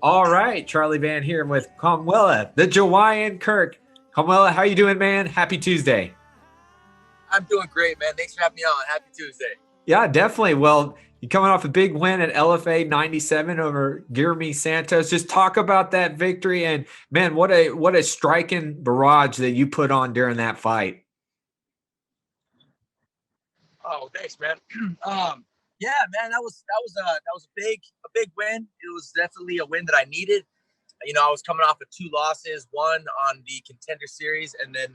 All right, Charlie Vann here with Kamuela, the Jawaiian Kirk. Kamuela, how you doing, man? Happy Tuesday. I'm doing great, man. Thanks for having me on. Happy Tuesday. Yeah, definitely. Well, you're coming off a big win at LFA 97 over Guilherme Santos. Just talk about that victory, and man, what a striking barrage that you put on during that fight. Oh, thanks, man. Yeah, man, that was a big win. It was definitely a win that I needed. You know, I was coming off of 2 losses, one on the Contender Series, and then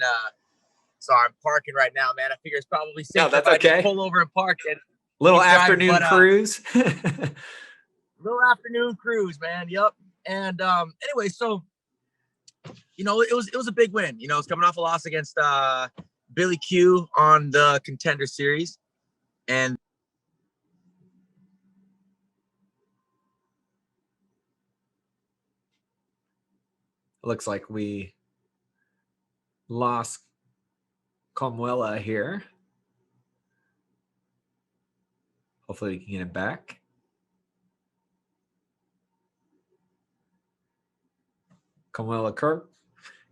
sorry, I'm parking right now, man. I figure it's probably safe if I just pull over and park and little afternoon cruise. Little afternoon cruise, man. Yep. And anyway, so you know, it was a big win. You know, it's coming off a loss against Billy Q on the Contender Series, and looks like we lost Kamuela here. Hopefully we can get him back. Kamuela Kirk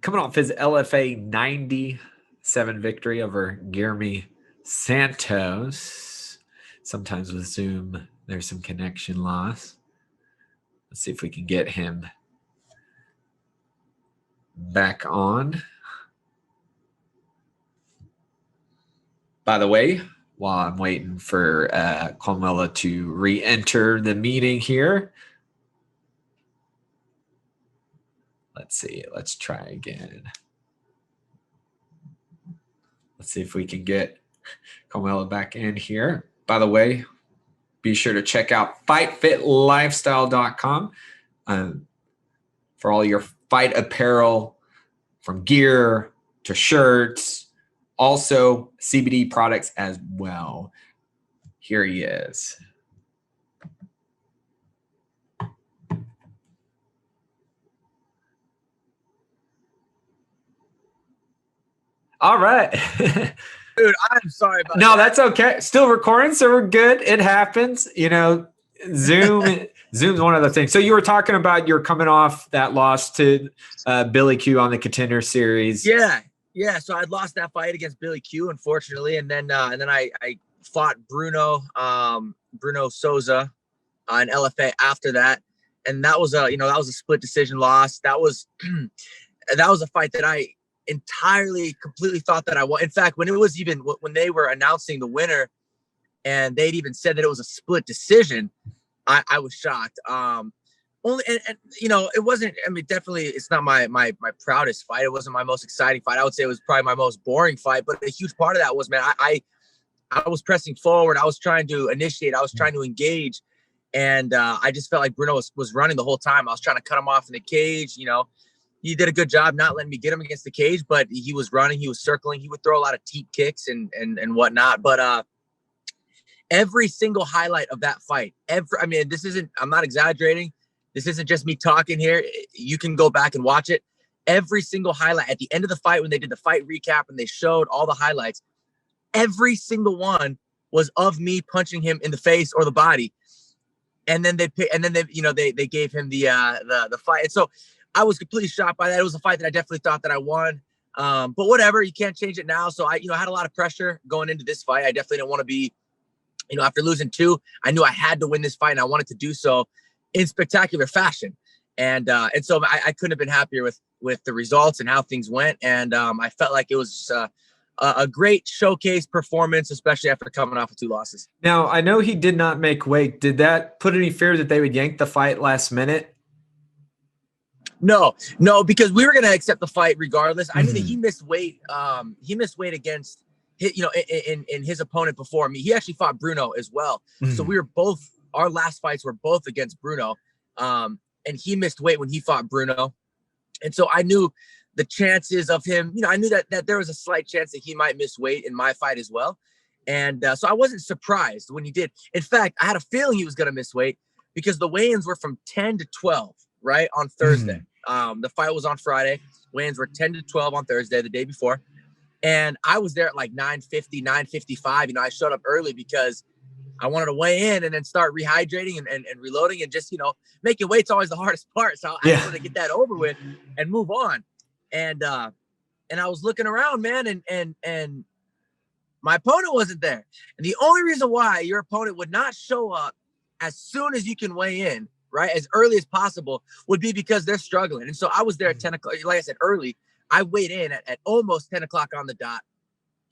coming off his LFA 97 victory over Guilherme Santos. Sometimes with Zoom, there's some connection loss. Let's see if we can get him back on. By the way, while I'm waiting for Kamuela to re-enter the meeting here, let's see. Let's try again. Let's see if we can get Kamuela back in here. By the way, be sure to check out fightfitlifestyle.com for all your fight apparel, from gear to shirts, also CBD products as well. Here he is. All right. Dude, I'm sorry about that. No, that's okay. Still recording, so we're good. It happens. You know, Zoom's one of the things. So you were talking about you're coming off that loss to Billy Q on the Contender Series. Yeah. So I'd lost that fight against Billy Q, unfortunately, and then I fought Bruno Souza in LFA after that, and that was a split decision loss. That was a fight that I completely thought that I won. In fact, when they were announcing the winner, and they'd even said that it was a split decision, I was shocked. Only and you know, it wasn't, I mean, definitely it's not my proudest fight. It wasn't my most exciting fight. I would say it was probably my most boring fight, but a huge part of that was, man, I was pressing forward. I was trying to initiate. I was trying to engage. And I just felt like Bruno was running the whole time. I was trying to cut him off in the cage. You know, he did a good job not letting me get him against the cage, but he was running, he was circling, he would throw a lot of teep kicks and whatnot. But every single highlight of that fight, I'm not exaggerating. This isn't just me talking here. You can go back and watch it. Every single highlight at the end of the fight, when they did the fight recap and they showed all the highlights, every single one was of me punching him in the face or the body. And then they gave him the fight. And so I was completely shocked by that. It was a fight that I definitely thought that I won. But whatever, you can't change it now. So I had a lot of pressure going into this fight. I definitely didn't want to be, after losing 2, I knew I had to win this fight, and I wanted to do so in spectacular fashion. And so I couldn't have been happier with the results and how things went. And I felt like it was a great showcase performance, especially after coming off of 2 losses. Now, I know he did not make weight. Did that put any fear that they would yank the fight last minute? No, because we were going to accept the fight regardless. I knew that he missed weight. He missed weight against in his opponent before me. He actually fought Bruno as well. So our last fights were both against Bruno. And he missed weight when he fought Bruno. And so I knew the chances of him, I knew that there was a slight chance that he might miss weight in my fight as well. And so I wasn't surprised when he did. In fact, I had a feeling he was going to miss weight because the weigh-ins were from 10 to 12, right, on Thursday. The fight was on Friday. Weigh-ins were 10 to 12 on Thursday, the day before. And I was there at like 9:50, 9:55. I showed up early because I wanted to weigh in and then start rehydrating and reloading and just, making weight's always the hardest part. So I just want to get that over with and move on. And I was looking around, man, and my opponent wasn't there. And the only reason why your opponent would not show up as soon as you can weigh in, right, as early as possible, would be because they're struggling. And so I was there at 10 o'clock. Like I said, early. I weighed in at almost 10 o'clock on the dot,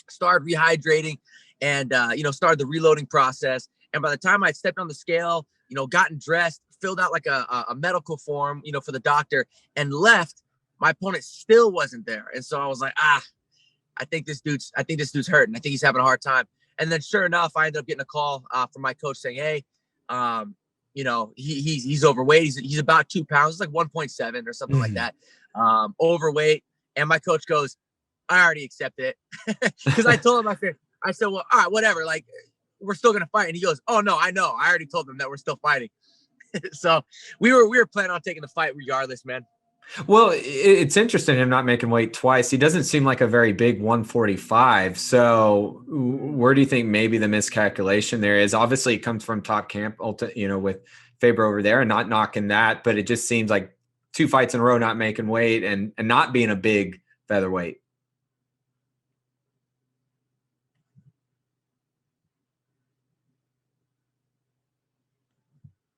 started rehydrating and, started the reloading process. And by the time I stepped on the scale, gotten dressed, filled out like a medical form, for the doctor and left, my opponent still wasn't there. And so I was like, I think this dude's hurting. I think he's having a hard time. And then sure enough, I ended up getting a call from my coach saying, hey, he's overweight. He's about 2 pounds. It's like 1.7 or something like that. Overweight. And my coach goes, I already accept it. Because I told him, I said, well, all right, whatever. Like, we're still going to fight. And he goes, oh, no, I know. I already told them that we're still fighting. So we were planning on taking the fight regardless, man. Well, it's interesting him not making weight twice. He doesn't seem like a very big 145. So where do you think maybe the miscalculation there is? Obviously, it comes from top camp, with Faber over there and not knocking that. But it just seems like 2 fights in a row not making weight and not being a big featherweight.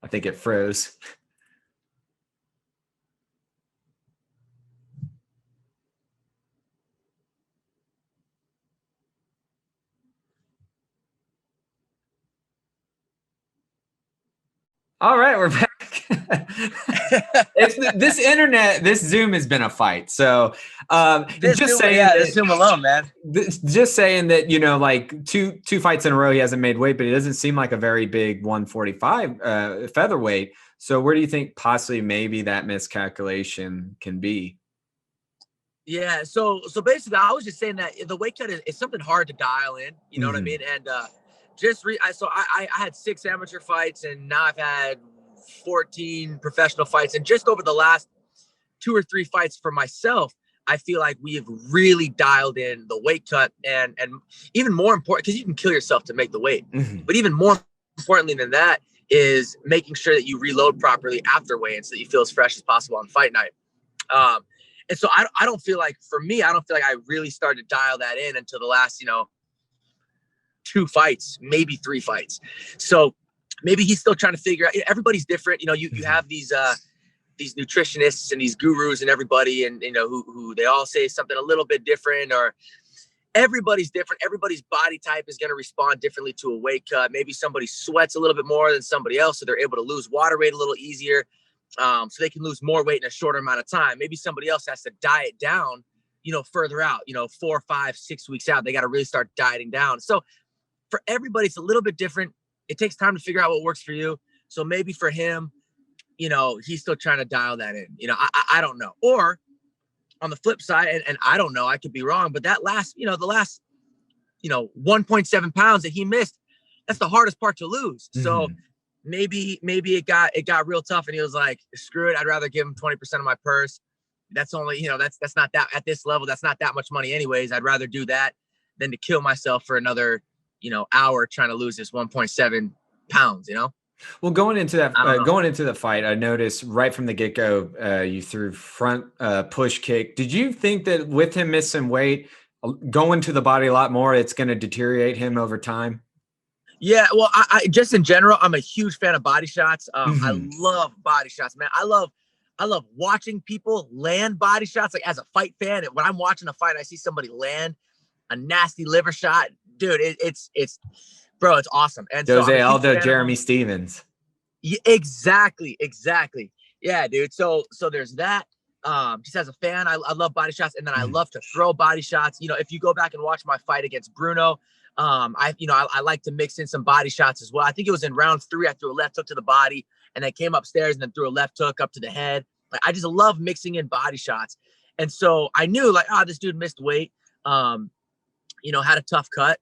I think it froze. All right, we're back. This internet, this Zoom has been a fight. So Zoom alone, man. Just saying that, like two fights in a row, he hasn't made weight, but it doesn't seem like a very big 145 featherweight. So where do you think possibly maybe that miscalculation can be? Yeah. So basically, I was just saying that the weight cut is something hard to dial in. You know what I mean? And I had 6 amateur fights and now I've had 14 professional fights. And just over the last 2 or 3 fights for myself, I feel like we have really dialed in the weight cut and even more important, because you can kill yourself to make the weight. But even more importantly than that is making sure that you reload properly after weigh-in so that you feel as fresh as possible on fight night. And so I don't feel like, for me, I don't feel like I really started to dial that in until the last, 2 fights, maybe 3 fights. So maybe he's still trying to figure out. Everybody's different. You have these nutritionists and these gurus and everybody, and who they all say something a little bit different, or everybody's different. Everybody's body type is going to respond differently to a weight cut. Maybe somebody sweats a little bit more than somebody else, so they're able to lose water weight a little easier, so they can lose more weight in a shorter amount of time. Maybe somebody else has to diet down, further out, 4, 5, 6 weeks out. They got to really start dieting down. So for everybody, it's a little bit different. It takes time to figure out what works for you. So maybe for him, he's still trying to dial that in. I don't know. Or on the flip side, and I don't know, I could be wrong, but that last, the last, 1.7 pounds that he missed, that's the hardest part to lose. So maybe it got real tough and he was like, screw it. I'd rather give him 20% of my purse. That's only, that's not that at this level. That's not that much money anyways. I'd rather do that than to kill myself for another, hour trying to lose this 1.7 pounds, Well, going into the fight, I noticed right from the get-go, you threw front push kick. Did you think that with him missing weight, going to the body a lot more, it's going to deteriorate him over time? Yeah, well, I just in general, I'm a huge fan of body shots. I love body shots, man. I love watching people land body shots. Like as a fight fan, when I'm watching a fight, I see somebody land a nasty liver shot, dude. It's awesome. And Jose Aldo, Jeremy Stevens. Yeah, exactly. Yeah, dude. So there's that. Just as a fan, I love body shots, and then I love to throw body shots. If you go back and watch my fight against Bruno, I like to mix in some body shots as well. I think it was in round 3. I threw a left hook to the body, and I came upstairs and then threw a left hook up to the head. Like I just love mixing in body shots, and so I knew this dude missed weight. Had a tough cut.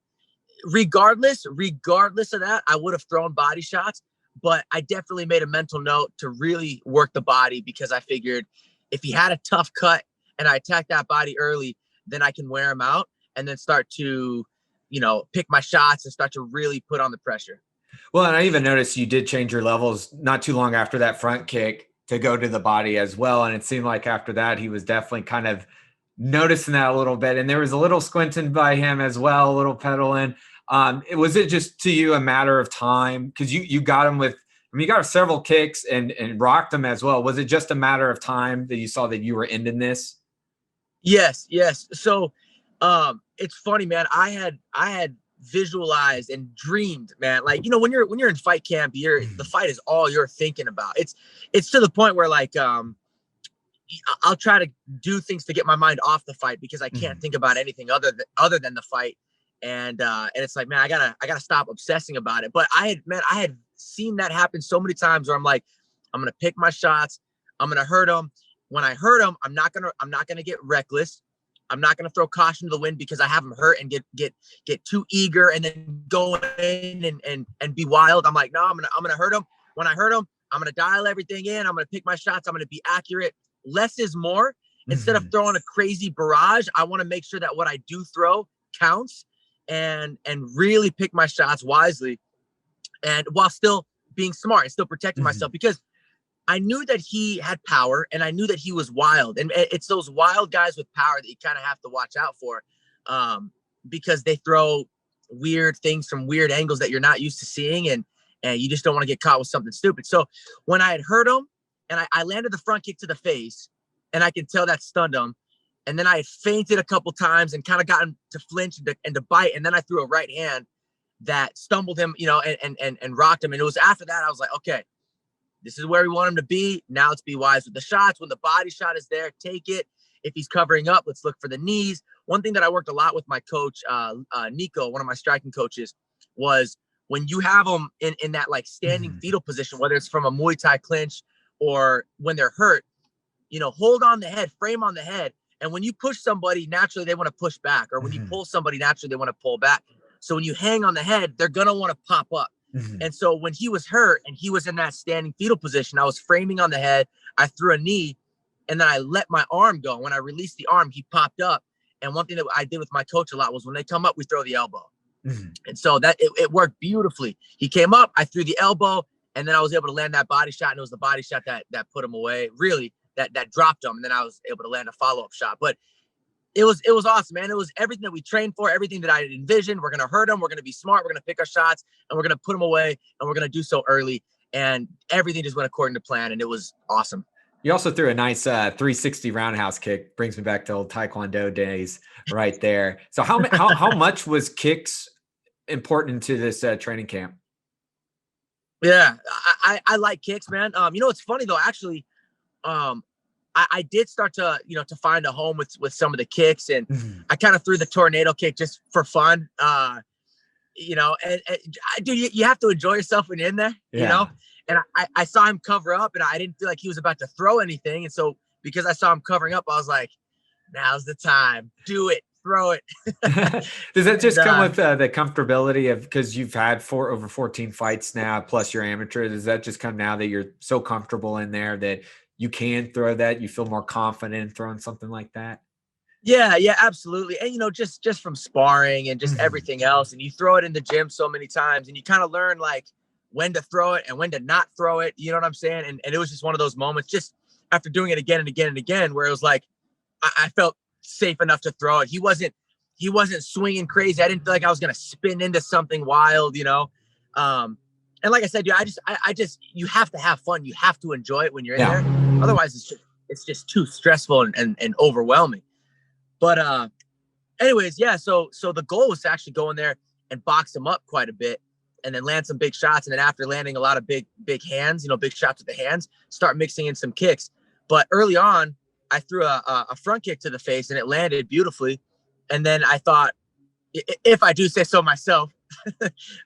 Regardless of that, I would have thrown body shots, but I definitely made a mental note to really work the body, because I figured if he had a tough cut and I attacked that body early, then I can wear him out and then start to, pick my shots and start to really put on the pressure. Well, and I even noticed you did change your levels not too long after that front kick to go to the body as well. And it seemed like after that, he was definitely kind of noticing that a little bit. And there was a little squinting by him as well, a little pedaling. Was it just to you a matter of time? Because you got him with, I mean, you got several kicks and rocked him as well. Was it just a matter of time that you saw that you were ending this? Yes. So it's funny, man. I had visualized and dreamed, man. Like, you know, when you're in fight camp, the fight is all you're thinking about. It's to the point where like I'll try to do things to get my mind off the fight because I can't think about anything other than the fight. And it's like, man, I gotta stop obsessing about it. But I had seen that happen so many times where I'm like, I'm gonna pick my shots, I'm gonna hurt them. When I hurt him, I'm not gonna get reckless. I'm not gonna throw caution to the wind because I have him hurt and get too eager and then go in and be wild. I'm like, no, I'm gonna hurt him. When I hurt him, I'm gonna dial everything in. I'm gonna pick my shots. I'm gonna be accurate. Less is more. Instead of throwing a crazy barrage, I want to make sure that what I do throw counts and really pick my shots wisely, and while still being smart and still protecting myself because I knew that he had power and I knew that he was wild. And it's those wild guys with power that you kind of have to watch out for because they throw weird things from weird angles that you're not used to seeing. And you just don't want to get caught with something stupid. So when I had hurt him and I landed the front kick to the face and I could tell that stunned him. And then I had feinted a couple times and kind of gotten to flinch and to bite. And then I threw a right hand that stumbled him, you know, and rocked him. And it was after that, I was like, okay, this is where we want him to be. Now let's be wise with the shots. When the body shot is there, take it. If he's covering up, let's look for the knees. One thing that I worked a lot with my coach, Nico, one of my striking coaches, was when you have them in that like standing fetal position, whether it's from a Muay Thai clinch or when they're hurt, you know, hold on the head, frame on the head. And when you push somebody, naturally they want to push back. Or when you pull somebody, naturally they want to pull back. So when you hang on the head, they're going to want to pop up. And so when he was hurt and he was in that standing fetal position, I was framing on the head. I threw a knee and then I let my arm go. When I released the arm, he popped up. And one thing that I did with my coach a lot was when they come up, we throw the elbow. And so that it worked beautifully. He came up, I threw the elbow, and then I was able to land that body shot. And it was the body shot that put him away, really, that dropped him. And then I was able to land a follow-up shot. But it was awesome, man. It was everything that we trained for, everything that I envisioned. We're going to hurt them. We're going to be smart. We're going to pick our shots and we're going to put them away and we're going to do so early. And everything just went according to plan. And it was awesome. You also threw a nice 360 roundhouse kick. Brings me back to old Taekwondo days right there. So how much was kicks important to this training camp? Yeah, I like kicks, man. You know, it's funny though, actually, I did start to, you know, to find a home with some of the kicks, and I kind of threw the tornado kick just for fun. You know, and dude, you have to enjoy yourself when you're in there, you know? And I saw him cover up and I didn't feel like he was about to throw anything. And so because I saw him covering up, I was like, now's the time, do it, throw it. Does that just come with the comfortability of, because you've had over 14 fights now, plus your amateur, does that just come now that you're so comfortable in there that you can throw that, you feel more confident in throwing something like that? Yeah, absolutely. And, you know, just from sparring and just everything else. And you throw it in the gym so many times and you kind of learn like when to throw it and when to not throw it. You know what I'm saying? And it was just one of those moments just after doing it again and again and again, where it was like, I felt safe enough to throw it. He wasn't swinging crazy. I didn't feel like I was going to spin into something wild, you know? And like I said, dude, I just, you have to have fun. You have to enjoy it when you're in there. Otherwise it's just too stressful and overwhelming. But anyways, yeah, so the goal was to actually go in there and box them up quite a bit and then land some big shots. And then after landing a lot of big hands, you know, big shots with the hands, start mixing in some kicks. But early on, I threw a front kick to the face and it landed beautifully. And then I thought, if I do say so myself,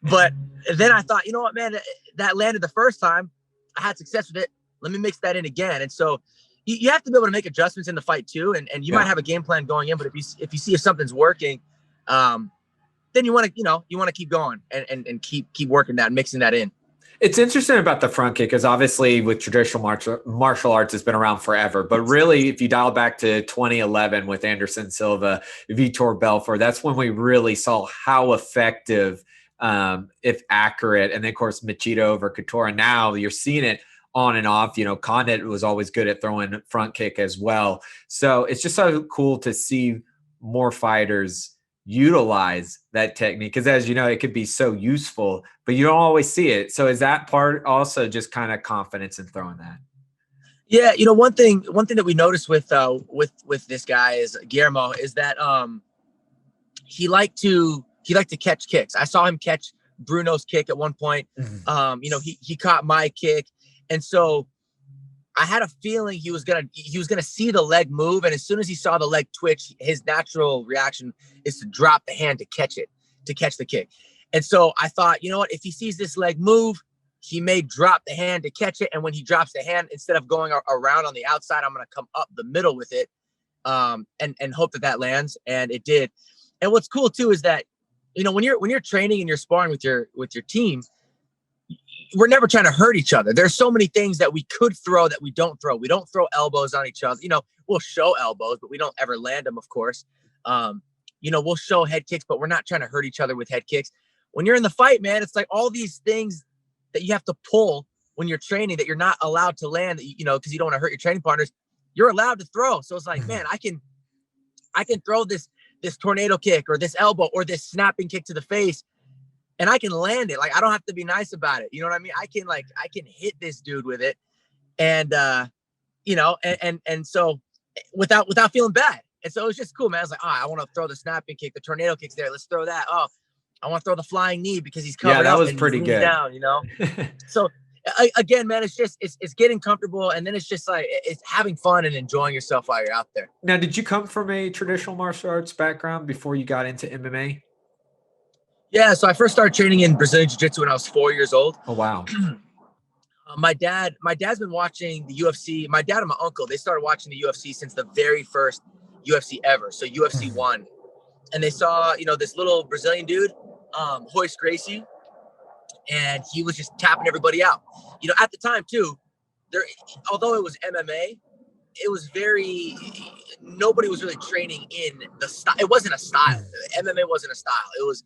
but then I thought, you know what, man, that landed the first time. I had success with it. Let me mix that in again. And so you have to be able to make adjustments in the fight too. And you might have a game plan going in, but if you see if something's working, then you want to keep going and keep working that and mixing that in. It's interesting about the front kick because obviously with traditional martial arts, it's been around forever. But really, if you dial back to 2011 with Anderson Silva, Vitor Belfort, that's when we really saw how effective if accurate. And then of course, Machida over Couture. And now you're seeing it on and off. Condit was always good at throwing front kick as well. So it's just so cool to see more fighters utilize that technique, because as you know, it could be so useful, but you don't always see it. So is that part also just kind of confidence in throwing that? Yeah, one thing that we noticed with this guy is Guillermo is that he liked to catch kicks. I saw him catch Bruno's kick at one point. He caught my kick, and so I had a feeling he was gonna see the leg move, and as soon as he saw the leg twitch, his natural reaction is to drop the hand to catch the kick. And so I thought, you know what, if he sees this leg move, he may drop the hand to catch it, and when he drops the hand, instead of going around on the outside, I'm gonna come up the middle with it, and hope that lands, and it did. And what's cool too is that, when you're training and you're sparring with your team, we're never trying to hurt each other. There's so many things that we could throw that we don't throw. We don't throw elbows on each other. We'll show elbows, but we don't ever land them, of course. We'll show head kicks, but we're not trying to hurt each other with head kicks. When you're in the fight, man, it's like all these things that you have to pull when you're training that you're not allowed to land, because you don't want to hurt your training partners. You're allowed to throw. So it's like, man, I can throw this tornado kick or this elbow or this snapping kick to the face, and I can land it. Like, I don't have to be nice about it. You know what I mean? I can hit this dude with it, and and so without feeling bad. And so it was just cool, man. I was like, I want to throw the snapping kick, the tornado kick's there. Let's throw that. Oh, I want to throw the flying knee because he's covered up. Yeah, that was pretty good. Down, So again, man, it's getting comfortable, and then it's just like it's having fun and enjoying yourself while you're out there. Now, did you come from a traditional martial arts background before you got into MMA? Yeah, so I first started training in Brazilian Jiu-Jitsu when I was 4 years old. Oh, wow. My dad's been watching the UFC. My dad and my uncle, they started watching the UFC since the very first UFC ever. So UFC 1. And they saw, this little Brazilian dude, Royce Gracie, and he was just tapping everybody out. At the time too, although it was MMA, it was nobody was really training in the style. It wasn't a style. MMA wasn't a style. It was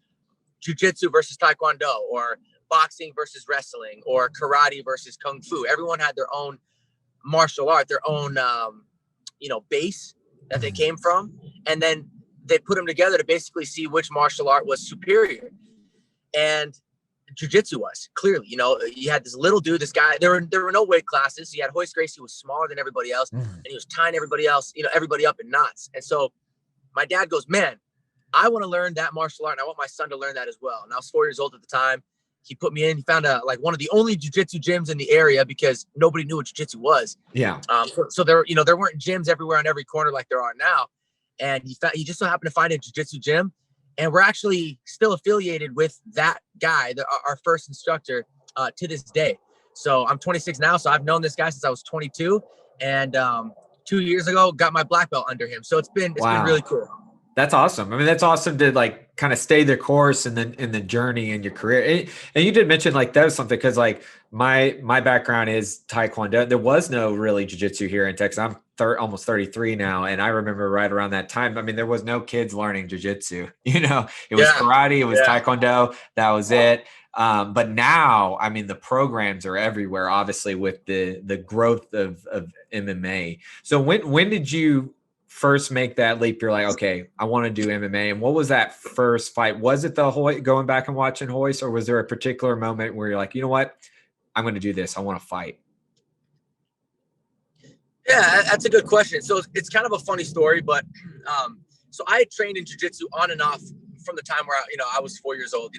jiu-jitsu versus taekwondo, or boxing versus wrestling, or karate versus kung fu. Everyone had their own martial art, their own base that they came from, and then they put them together to basically see which martial art was superior. And jiu-jitsu was clearly, you had this little dude, this guy, there were no weight classes. So you had Royce Gracie, who was smaller than everybody else, and he was tying everybody else, everybody up in knots. And so my dad goes, man, I want to learn that martial art, and I want my son to learn that as well. And I was 4 years old at the time. He put me in. He found one of the only jiu-jitsu gyms in the area, because nobody knew what jiu-jitsu was. Yeah. So there weren't gyms everywhere on every corner like there are now. And he just so happened to find a jiu-jitsu gym, and we're actually still affiliated with that guy, our first instructor, to this day. So I'm 26 now, so I've known this guy since I was 22, and 2 years ago got my black belt under him. So it's been really cool. That's awesome. I mean, that's awesome to kind of stay the course and then in the journey in your career. And you did mention that was something, because my background is Taekwondo. There was no really jiu-jitsu here in Texas. I'm almost 33 now. And I remember right around that time, I mean, there was no kids learning jiu-jitsu, it was karate, it was Taekwondo. That was it. But now, I mean, the programs are everywhere, obviously, with the growth of MMA. So when did you first make that leap? You're like, okay, I want to do MMA. And what was that first fight? Was it going back and watching Royce, or was there a particular moment where you're like, you know what, I'm going to do this, I want to fight? Yeah, that's a good question. So it's kind of a funny story, but so I had trained in jiu-jitsu on and off from the time where I was 4 years old.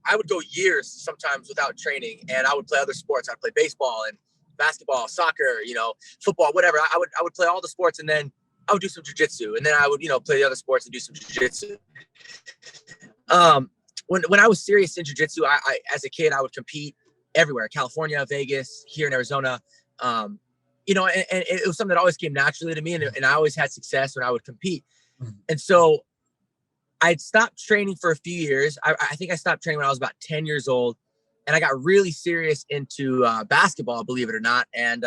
I would go years sometimes without training, and I would play other sports. I'd play baseball and basketball, soccer, football, whatever. I would play all the sports, and then I would do some jiu-jitsu, and then I would, play the other sports and do some jiu-jitsu. When I was serious in jiu-jitsu, I as a kid, I would compete everywhere, California, Vegas, here in Arizona. And it was something that always came naturally to me, and I always had success when I would compete. And so I'd stopped training for a few years. I think I stopped training when I was about 10 years old, and I got really serious into basketball, believe it or not. And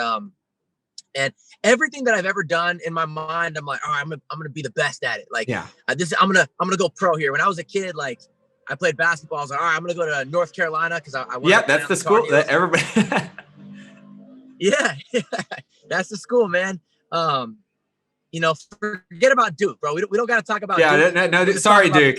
everything that I've ever done in my mind, I'm like, all right, I'm gonna be the best at it. Like, I'm gonna go pro here. When I was a kid, like, I played basketball. I was like, all right, I'm going to go to North Carolina because I want Yeah, to. that's the school that everybody. Yeah, that's the school, man. You know, forget about Duke, bro. We don't got to talk about Duke. No, sorry, Duke.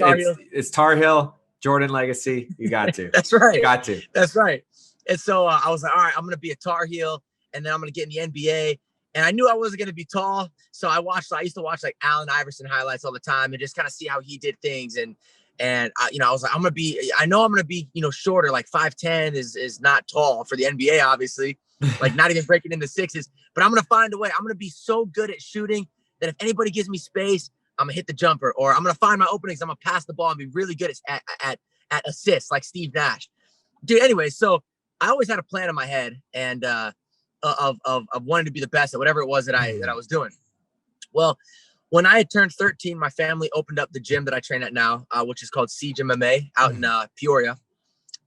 It's Tar Heel, Jordan legacy. You got to. That's right. Got to. That's right. And so I was like, all right, I'm going to be a Tar Heel, and then I'm going to get in the NBA. And I knew I wasn't going to be tall. So I used to watch like Allen Iverson highlights all the time and just kind of see how he did things. And I was like, I know I'm going to be, shorter, like 5'10" is not tall for the NBA, obviously, like not even breaking into sixes, but I'm going to find a way. I'm going to be so good at shooting that if anybody gives me space, I'm gonna hit the jumper, or I'm gonna find my openings. I'm gonna pass the ball and be really good at assists, like Steve Nash. Dude, anyway, so I always had a plan in my head, and of wanting to be the best at whatever it was that I was doing. Well, when I had turned 13, my family opened up the gym that I train at now, which is called Siege MMA out in Peoria,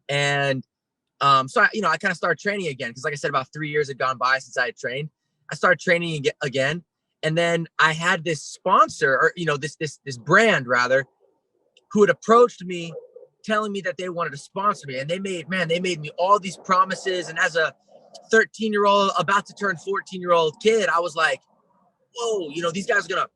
and so I kind of started training again because, like I said, about 3 years had gone by since I had trained. I started training again. And then I had this sponsor, or this brand rather, who had approached me, telling me that they wanted to sponsor me, and they made me all these promises. And as a 13-year-old, about to turn 14-year-old kid, I was like, "Whoa, these guys are gonna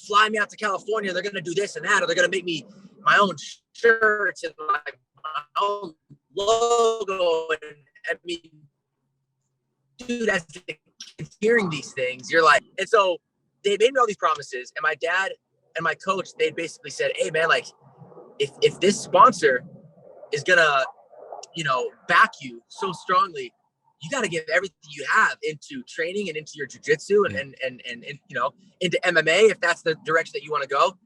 fly me out to California. They're gonna do this and that, or they're gonna make me my own shirts and like my own logo." And I mean, dude, as hearing these things, you're like, and so they made me all these promises, and my dad and my coach, they basically said, "Hey man, like if this sponsor is gonna, back you so strongly, you got to give everything you have into training and into your jiu-jitsu and into MMA if that's the direction that you want to go."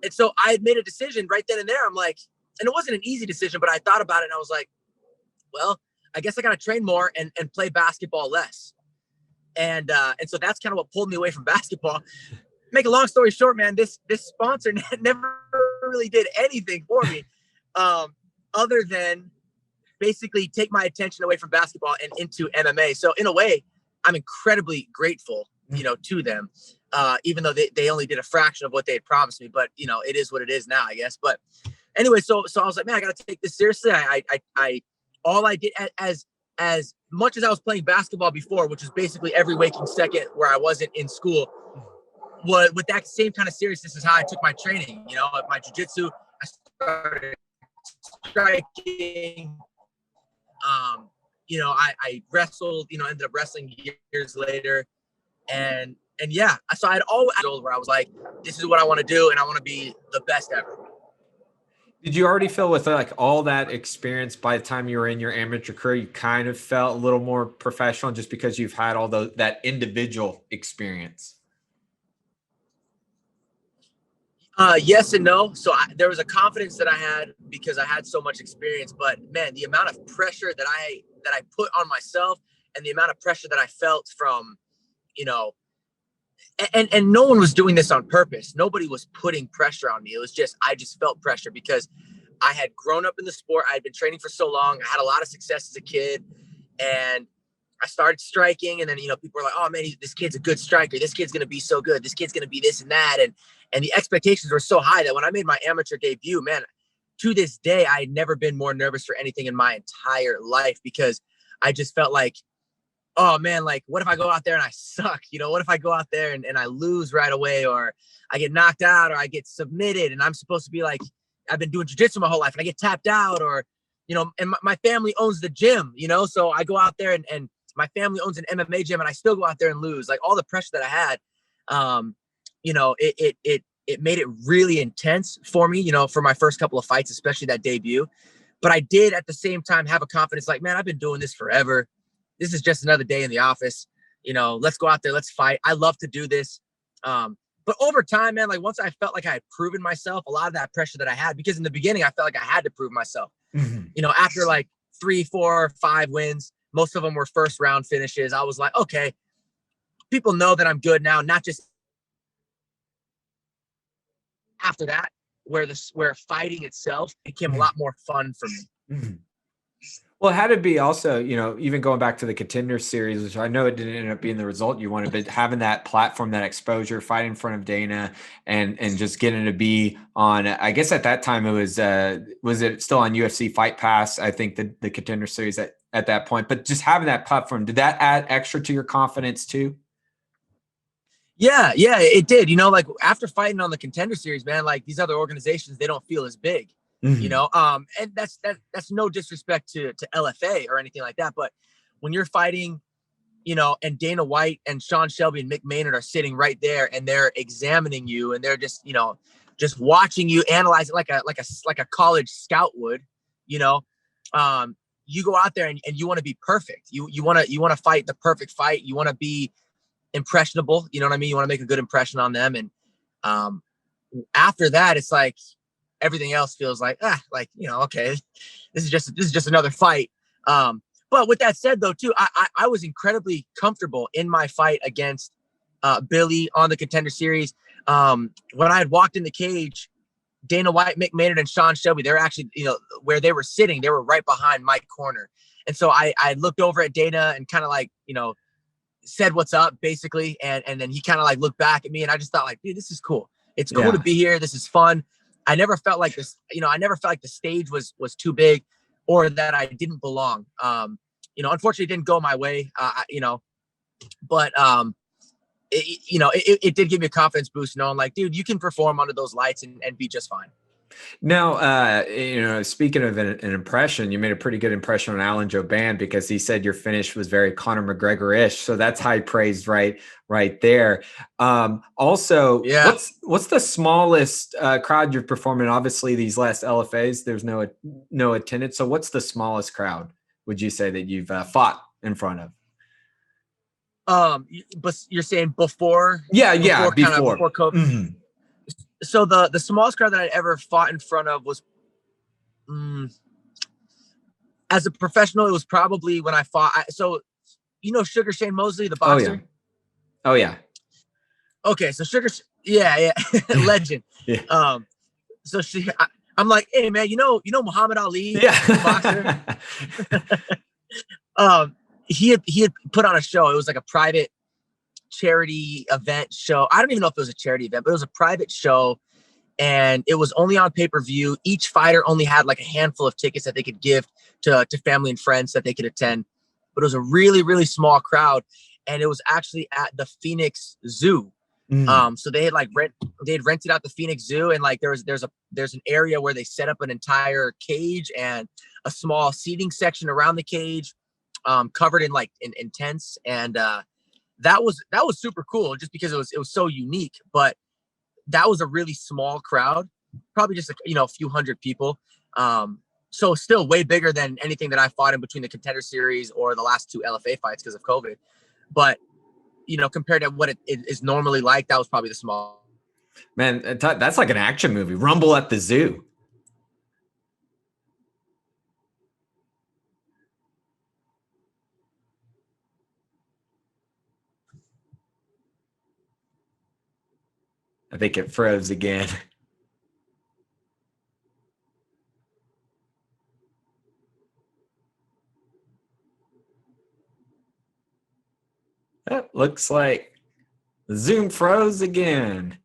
And so I had made a decision right then and there. I'm like, and it wasn't an easy decision, but I thought about it and I was like, well, I guess I got to train more and play basketball less. And so that's kind of what pulled me away from basketball. Make a long story short, man, this sponsor never really did anything for me other than basically take my attention away from basketball and into MMA. So in a way, I'm incredibly grateful, to them, even though they only did a fraction of what they had promised me. But, it is what it is now, I guess. But anyway, so I was like, man, I got to take this seriously. All I did as much as I was playing basketball before, which is basically every waking second where I wasn't in school, was with that same kind of seriousness is how I took my training. My jiu-jitsu, I started striking. I wrestled, ended up wrestling years later. And yeah, so I'd always where I was like, this is what I want to do, and I want to be the best ever. Did you already feel with like all that experience by the time you were in your amateur career, you kind of felt a little more professional just because you've had all that individual experience? Yes and no. So there was a confidence that I had because I had so much experience, but man, the amount of pressure that I put on myself and the amount of pressure that I felt from, and no one was doing this on purpose. Nobody was putting pressure on me. It was just, I just felt pressure because I had grown up in the sport. I had been training for so long. I had a lot of success as a kid, and I started striking, and then, people were like, "Oh man, this kid's a good striker. This kid's going to be so good. This kid's going to be this and that." And the expectations were so high that when I made my amateur debut, man, to this day, I had never been more nervous for anything in my entire life because I just felt like, oh man, like what if I go out there and I suck? What if I go out there and I lose right away, or I get knocked out, or I get submitted and I'm supposed to be like, I've been doing jiu-jitsu my whole life and I get tapped out, or, and my family owns the gym, so I go out there and my family owns an MMA gym and I still go out there and lose. Like all the pressure that I had, it made it really intense for me, for my first couple of fights, especially that debut. But I did at the same time have a confidence like, man, I've been doing this forever. This is just another day in the office. Let's go out there. Let's fight. I love to do this. But over time, man, like once I felt like I had proven myself, a lot of that pressure that I had, because in the beginning, I felt like I had to prove myself, after like 3, 4, 5 wins, most of them were first round finishes. I was like, okay, people know that I'm good now, not just after that, where fighting itself became a lot more fun for me. Well, it had to be also, even going back to the Contender Series, which I know it didn't end up being the result you wanted, but having that platform, that exposure, fighting in front of Dana, and just getting to be on. I guess at that time it was it still on UFC Fight Pass? I think the Contender Series at that point, but just having that platform, did that add extra to your confidence too? Yeah, it did. Like after fighting on the Contender Series, man, like these other organizations, they don't feel as big. Mm-hmm. And that's no disrespect to LFA or anything like that, but when you're fighting, and Dana White and Sean Shelby and Mick Maynard are sitting right there and they're examining you and they're just, just watching you analyze it like a college scout would, you know, you go out there and you want to be perfect. You want to fight the perfect fight. You want to be impressionable. You know what I mean? You want to make a good impression on them. And after that, it's like everything else feels like, okay, this is just another fight. But with that said, though, too, I was incredibly comfortable in my fight against Billy on the Contender Series. When I had walked in the cage, Dana White, Mick Maynard, and Sean Shelby, they're actually, where they were sitting, they were right behind my corner. And so I looked over at Dana and kind of like, said what's up, basically. And then he kind of like looked back at me and I just thought like, dude, this is cool. It's cool to be here. This is fun. I never felt like this, I never felt like the stage was too big or that I didn't belong. Unfortunately it didn't go my way, but it did give me a confidence boost, knowing like, dude, you can perform under those lights and be just fine. Now, speaking of an impression, you made a pretty good impression on Alan Joban because he said your finish was very Conor McGregor-ish. So that's high praise right there. Also, yeah. what's the smallest crowd you're performing? Obviously, these last LFAs, there's no attendance. So what's the smallest crowd would you say that you've fought in front of? But you're saying before? Before COVID. Mm-hmm. So the smallest crowd that I ever fought in front of was, as a professional, it was probably when I fought. Sugar Shane Mosley, the boxer. Oh yeah. Okay, so legend. Yeah. So I'm like, hey man, Muhammad Ali, yeah, boxer. He had put on a show. It was like a private charity event show. I don't even know if it was a charity event, but it was a private show and it was only on pay-per-view. Each fighter only had like a handful of tickets that they could give to family and friends that they could attend. But it was a really, really small crowd. And it was actually at the Phoenix Zoo. So they had rented out the Phoenix Zoo, and like there's an area where they set up an entire cage and a small seating section around the cage, covered in tents. And that was super cool just because it was so unique. But that was a really small crowd, probably just a few hundred people. So still way bigger than anything that I fought in between the Contender Series or the last two LFA fights because of COVID. But compared to what it is normally like, that was probably the small. Man, that's like an action movie. Rumble at the Zoo. I think it froze again. That looks like the Zoom froze again.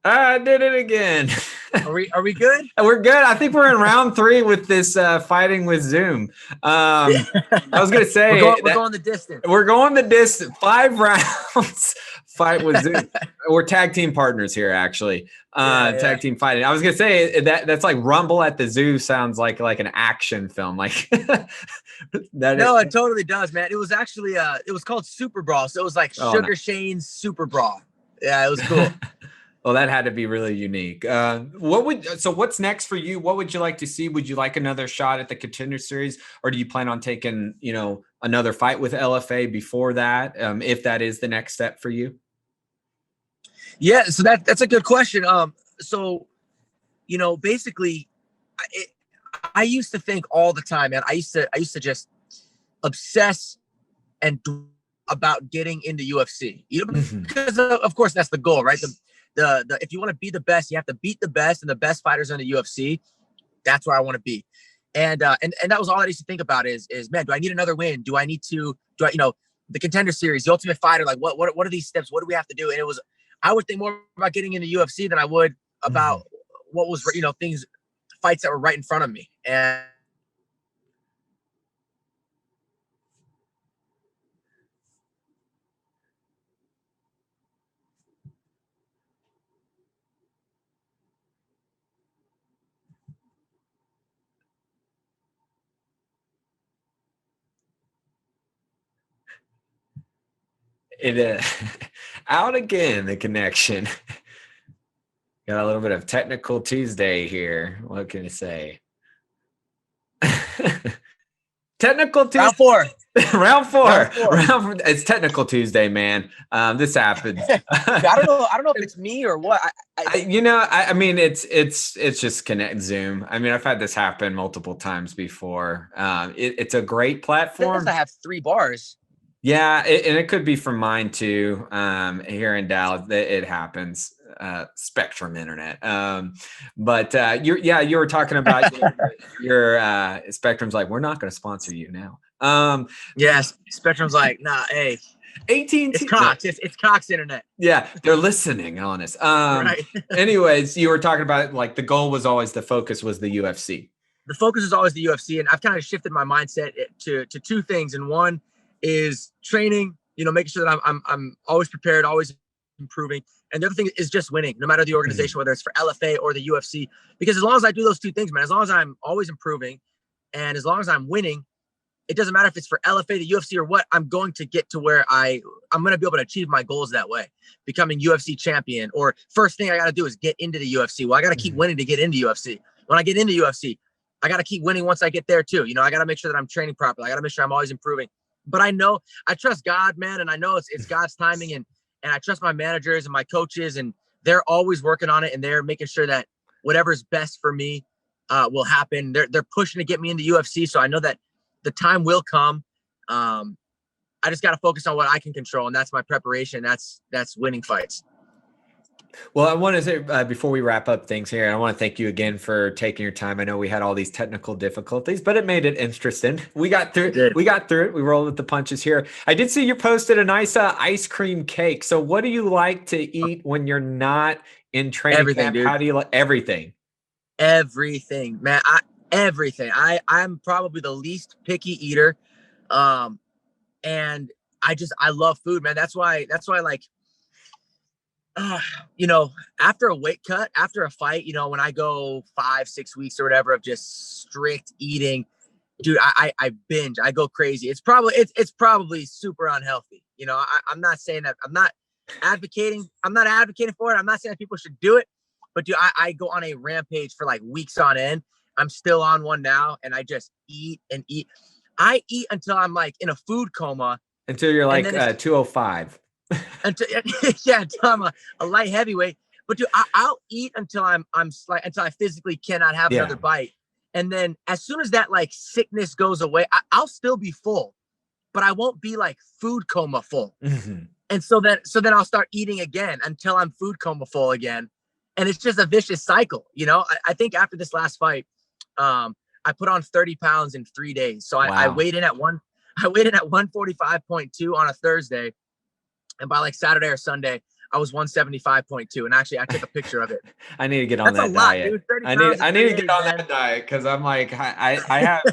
I did it again. Are we good? We're good. I think we're in round 3 with this fighting with Zoom. I was going to say we're going the distance. We're going the distance. 5 rounds fight with Zoom. We're tag team partners here, actually. Tag team fighting. I was going to say that's like Rumble at the Zoo sounds like an action film. Like it totally does, man. It was actually it was called Super Brawl. So it was like Sugar Shane's Super Brawl. Yeah, it was cool. Well, that had to be really unique. So what's next for you? What would you like to see? Would you like another shot at the Contender Series, or do you plan on taking, another fight with LFA before that? If that is the next step for you? Yeah, so that's a good question. Basically I used to think all the time, man. I used to just obsess and about getting into UFC, because of course that's the goal, right? If you want to be the best, you have to beat the best, and the best fighters in the UFC. That's where I want to be. And that was all I used to think about is, man, do I need another win? Do I, the Contender Series, the Ultimate Fighter, like what are these steps? What do we have to do? And I would think more about getting into UFC than I would about what was, fights that were right in front of me. And It out again, the connection. Got a little bit of technical Tuesday here. What can I say? Technical Tuesday. round four. Round four. It's technical Tuesday, man. This happens. I don't know if it's me or what. I mean, it's just connect Zoom. I mean, I've had this happen multiple times before. It's a great platform. I have 3 bars. Yeah, and it could be from mine too. Here in Dallas, it happens. Spectrum internet. But you were talking about your Spectrum's like, we're not going to sponsor you now. Yes, Spectrum's like, nah, hey, 18. It's Cox. It's Cox internet. Yeah, they're listening. Honest. Right. Anyways, you were talking about like the goal was always the focus was the UFC. The focus is always the UFC, and I've kind of shifted my mindset to 2 things, and one is training. Making sure that I'm always prepared, always improving. And the other thing is just winning, no matter the organization, whether it's for LFA or the UFC. Because as long as I do those 2 things, man, as long as I'm always improving and as long as I'm winning, it doesn't matter if it's for LFA, the UFC, or what, I'm going to get to where I'm going to be able to achieve my goals that way. Becoming UFC champion, or first thing I got to do is get into the UFC. Well, I got to keep winning to get into UFC. When I get into UFC, I got to keep winning once I get there too. I got to make sure that I'm training properly. I got to make sure I'm always improving. But I trust God, man. And I know it's God's timing, and I trust my managers and my coaches, and they're always working on it, and they're making sure that whatever's best for me will happen. They're pushing to get me into UFC. So I know that the time will come. I just got to focus on what I can control, and that's my preparation. That's winning fights. Well, I want to say before we wrap up things here, I want to thank you again for taking your time. I know we had all these technical difficulties, but it made it interesting. We got through it. We rolled with the punches here. I did see you posted a nice ice cream cake. So what do you like to eat when you're not in training camp? Dude. How do you like everything? Everything, man. Everything. I'm probably the least picky eater. And I love food, man. That's why like, after a weight cut, after a fight, when I go 5-6 weeks or whatever of just strict eating, dude, I binge, I go crazy. It's probably super unhealthy. I'm not saying that, I'm not advocating for it. I'm not saying that people should do it, but dude, I go on a rampage for like weeks on end. I'm still on one now, and I just eat and eat. I eat until I'm like in a food coma. Until you're like 205. Until I'm a light heavyweight. But dude, I'll eat until until I physically cannot have another bite. And then as soon as that like sickness goes away, I'll still be full, but I won't be like food coma full. Mm-hmm. And so then I'll start eating again until I'm food coma full again. And it's just a vicious cycle. I think after this last fight, I put on 30 pounds in 3 days. So I weighed in at 145.2 on a Thursday. And by like Saturday or Sunday, I was 175.2. And actually, I took a picture of it. I need to get on that diet. Dude, I need to get on that diet, because I'm like, I have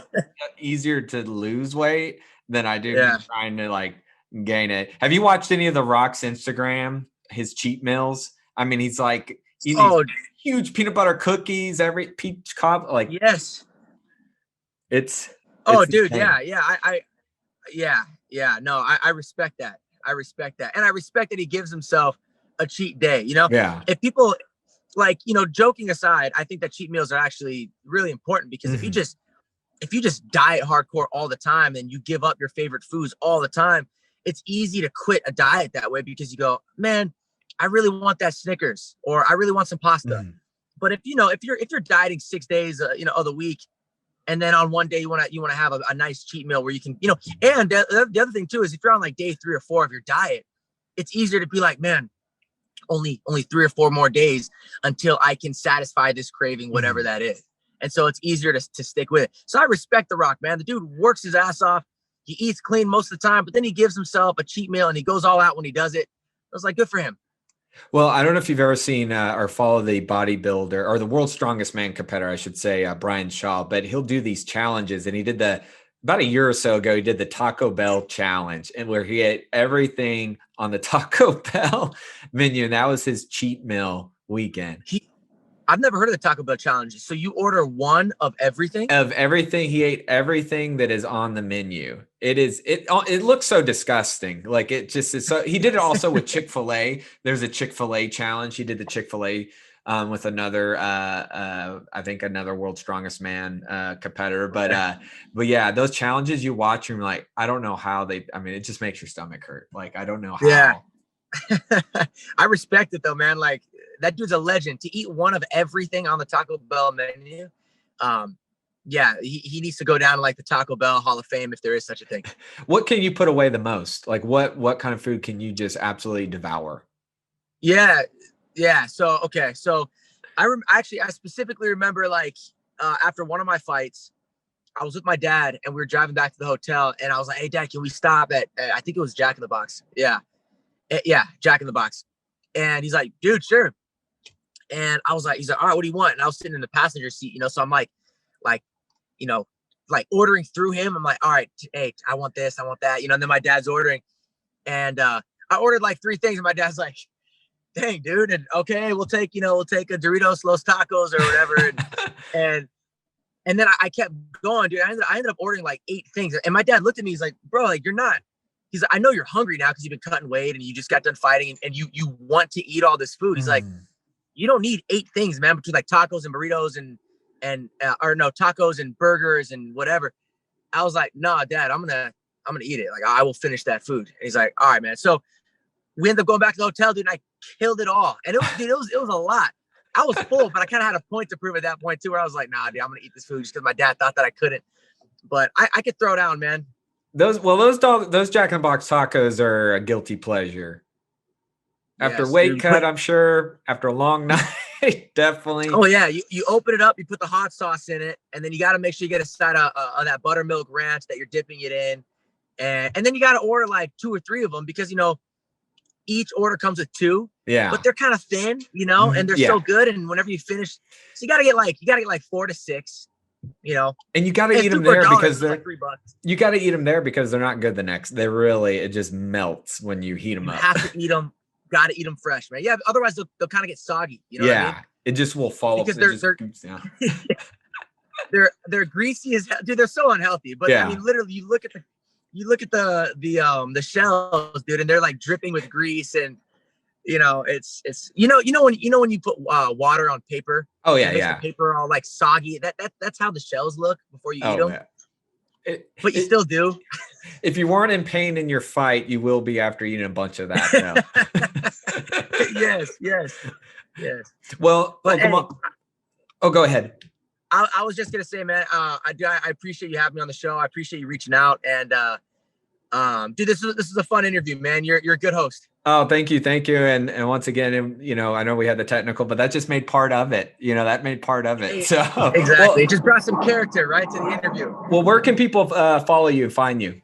easier to lose weight than I do trying to like gain it. Have you watched any of The Rock's Instagram, his cheat meals? I mean, he's like eating huge peanut butter cookies, every peach cob. Like, yes. It's dude. insane. No, I respect that. And I respect that he gives himself a cheat day. If people like, joking aside, I think that cheat meals are actually really important, because if you just diet hardcore all the time and you give up your favorite foods all the time, it's easy to quit a diet that way, because you go, man, I really want that Snickers, or I really want some pasta. But if you're dieting 6 days, of the week, and then on one day you want to have a nice cheat meal where you can, and the other thing too is if you're on like day 3 or 4 of your diet, it's easier to be like, man, only 3 or 4 more days until I can satisfy this craving, whatever that is. And so it's easier to stick with it. So I respect The Rock, man. The dude works his ass off. He eats clean most of the time, but then he gives himself a cheat meal and he goes all out when he does it. I was like, good for him. Well, I don't know if you've ever seen or follow the bodybuilder or the world's strongest man competitor, I should say, Brian Shaw, but he'll do these challenges. And he did about a year or so ago, he did the Taco Bell challenge, and where he ate everything on the Taco Bell menu. And that was his cheat meal weekend. I've never heard of the Taco Bell challenge. So you order one of everything? Of everything. He ate everything that is on the menu. It looks so disgusting. Like it just is. So he did it also with Chick-fil-A. There's a Chick-fil-A challenge. He did the Chick-fil-A with another, I think another world's strongest man competitor. But yeah, those challenges you watch, you're like, I don't know how it just makes your stomach hurt. Like, I don't know how. Yeah. I respect it though, man. Like, that dude's a legend. To eat one of everything on the Taco Bell menu, yeah, he needs to go down to like the Taco Bell Hall of Fame if there is such a thing. What can you put away the most? Like what kind of food can you just absolutely devour? Yeah. So I specifically remember like after one of my fights, I was with my dad and we were driving back to the hotel, and I was like, "Hey, Dad, can we stop at I think it was Jack in the Box?" Yeah, Jack in the Box. And he's like, "Dude, sure." And he's like, "All right, what do you want?" And I was sitting in the passenger seat, so I'm like, ordering through him. I'm like, "All right, hey, I want this, I want that," and then my dad's ordering. And I ordered like 3 things, and my dad's like, "Dang, dude." And okay, we'll take a Doritos Los Tacos or whatever. And then I kept going, dude. I ended up ordering like 8 things. And my dad looked at me, he's like, "Bro, like you're not." He's like, "I know you're hungry now because you've been cutting weight and you just got done fighting and you want to eat all this food." He's like, "You don't need 8 things, man, between like tacos and burritos tacos and burgers and whatever." I was like, "Nah, Dad, I'm gonna eat it. Like I will finish that food." And he's like, "All right, man." So we ended up going back to the hotel, dude, and I killed it all. And it was a lot. I was full, but I kind of had a point to prove at that point too, where I was like, "Nah, dude, I'm gonna eat this food just because my dad thought that I couldn't." But I could throw down, man. Those Jack in the Box tacos are a guilty pleasure. After weight cut, I'm sure. After a long night, definitely. Oh yeah, you open it up, you put the hot sauce in it, and then you got to make sure you get a side of that buttermilk ranch that you're dipping it in, and then you got to order like 2 or 3 of them because each order comes with 2. Yeah. But they're kind of thin, and they're so good. And whenever you finish, so you gotta get like 4 to 6. And you got to eat them there because they're like $3. You got to eat them there because they're not good the next. It just melts when you heat them up. You have to eat them. Got to eat them fresh, man. Yeah, otherwise they'll kind of get soggy. What I mean? It just will fall because they're greasy as hell, dude. They're so unhealthy. But I mean, literally, you look at the shells, dude, and they're like dripping with grease, and it's when you put water on paper. Oh yeah. The paper all like soggy. That's how the shells look before you eat them. Yeah. But you still do. If you weren't in pain in your fight, you will be after eating a bunch of that. Yes. Well, go ahead. I was just gonna say, man, I appreciate you having me on the show. I appreciate you reaching out, and dude, this is a fun interview, man. You're a good host. Oh, thank you. And once again, I know we had the technical, but that just made part of it. That made part of it. So exactly, it just brought some character right to the interview. Well, where can people follow you and find you?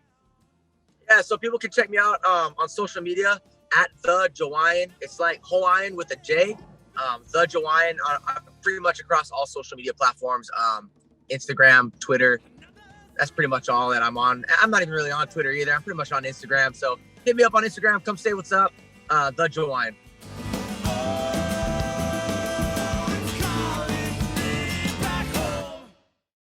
Yeah, so people can check me out on social media at the Jawaiian. It's like Hawaiian with a J. The Jawaiian, pretty much across all social media platforms, Instagram, Twitter. That's pretty much all that I'm on. I'm not even really on Twitter either. I'm pretty much on Instagram. So hit me up on Instagram. Come say what's up. The Jawaiian.